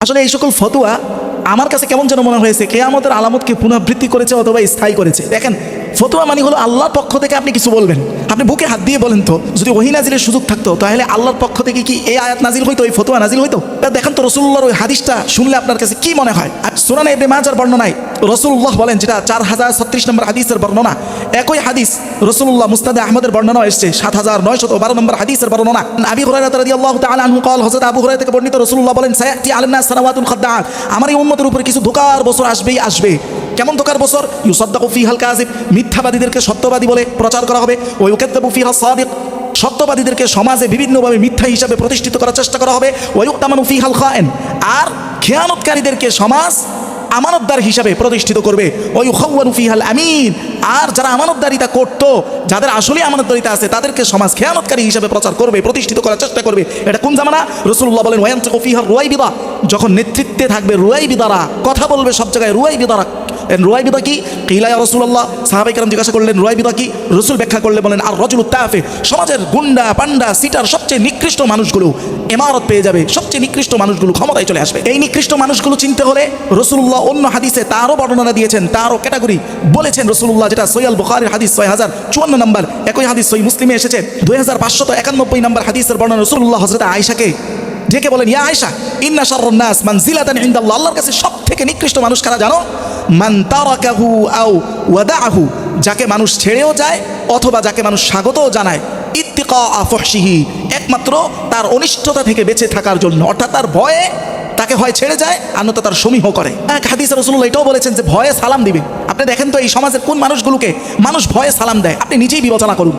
আসলে এই সকল ফতোয়া আমার কাছে কেমন যেন মনে হয়েছে কিয়ামতের আলামতকে পুনরাবৃত্তি করেছে অথবা স্থায়ী করেছে। দেখেন, ফতোয়া মানে হলো আল্লাহর পক্ষ থেকে আপনি কিছু বলবেন, আপনি বুকে হাত দিয়ে বলেন তো যদি ওহী নাজিলের সুযোগ থাকতো তাহলে আল্লাহর পক্ষ থেকে কি এই আয়াত নাজিল হইতো, এই ফতোয়া নাজিল হইতো? দেখেন তো রাসূলুল্লাহর ওই হাদিসটা শুনলে আপনার কাছে কি মনে হয়? আর সুনানে ইবনে মাজার বর্ণনায় রাসূলুল্লাহ বলেন, যেটা 4036 নম্বর হাদিসের বর্ণনা, একই হাদিস রাসূলুল্লাহ মুসনাদে আহমদের বর্ণনা এসেছে 7912 নম্বর হাদিসের বর্ণনা। আবি হুরায়রা রাদিয়াল্লাহু তাআলা আনহু قال, হযরত আবু হুরায়রা থেকে বর্ণিত রাসূলুল্লাহ বলেন, সায়াতি আলান নাস সানাওয়াতুন খাদ্দাআত, আমার এই উম্মতের উপরে কিছু ধোঁকার বছর আসবে। কেমন ধোঁকার বছর? ইউসাদ্দাকু ফিহাল কাযিব, মিথ্যাবাদীদেরকে সত্যবাদী বলে প্রচার করা হবে। ওয়া ইউকাযযাবু ফিহা সাদিক, সত্যবাদীদেরকে সমাজে বিভিন্নভাবে মিথ্যা হিসাবে প্রতিষ্ঠিত করার চেষ্টা করা হবে। ওয়া ইউতামানু ফিহাল খায়েন, আর খেয়ানতকারীদেরকে সমাজ আমানতদার হিসাবে প্রতিষ্ঠিত করবে। ওয়া ইউখাওয়ানু ফিহাল আমিন, আর যারা আমানতদারিতা করত, যাদের আসলে আমানতদারিতা আছে, তাদেরকে সমাজ খেয়ানতকারী হিসাবে প্রচার করবে, প্রতিষ্ঠিত করার চেষ্টা করবে। এটা কোন জামানা? রাসূলুল্লাহ বলেন, ওয়ায়ানতিকু ফিহা রুয়াইবিদা, যখন নেতৃত্বে থাকবে রুয়াইবিদারা, কথা বলবে সব জায়গায় রুয়াইবিদারা। রুয়াইবিদা কি? কিলা ইয়া রাসূলুল্লাহ, সাহাবায়ে কেরাম জিজ্ঞাসা করলেন রুয়াইবিদা কি? রাসূল ব্যাখ্যা করলে বলেন, আর রাজুলুত তাফে, সমাজের গুন্ডা পান্ডা সিটার সবচেয়ে নিকৃষ্ট মানুষগুলো ইমারত পেয়ে যাবে, সবচেয়ে নিকৃষ্ট মানুষগুলো ক্ষমতায় চলে আসবে। এই নিকৃষ্ট মানুষগুলো চিনতে হলে রাসূলুল্লাহ অন্য হাদিসে তারও বর্ণনা দিয়েছেন, তারও ক্যাটাগরি বলেছেন রাসূলুল্লাহ, যেটা সহিহ আল বুখারীর হাদিস 6054 নম্বর, একই হাদিস সহিহ মুসলিমে এসেছে 2591 নম্বর হাদিসের বর্ণনা। রাসূলুল্লাহ হযরত আয়েশাকে ডেকে বলেন, ইয়া আয়েশা, ইন্না শাররুন নাস মানজিলাতান ইনদাল্লাহ, আল্লাহর কাছে সবথেকে নিকৃষ্ট মানুষ কারা জানো? মান তারাকাহু আও ওয়াদাআহু, যাকে মানুষ ছেড়েও যায় অথবা যাকে মানুষ স্বাগতও জানায়, ইত্তিকা ফুহশিহি, একমাত্র তার অনিষ্টতা থেকে বেঁচে থাকার জন্য, অর্থাৎ তার ভয়ে তাকে হয় ছেড়ে যায়, অন্যথা তার সমীহ করে। এক হাদিসে রাসূলুল্লাহ এটাও বলেছেন যে ভয়ে সালাম দিবে। আপনি দেখেন তো এই সমাজের কোন মানুষগুলোকে মানুষ ভয়ে সালাম দেয়, আপনি নিজেই বিবেচনা করুন।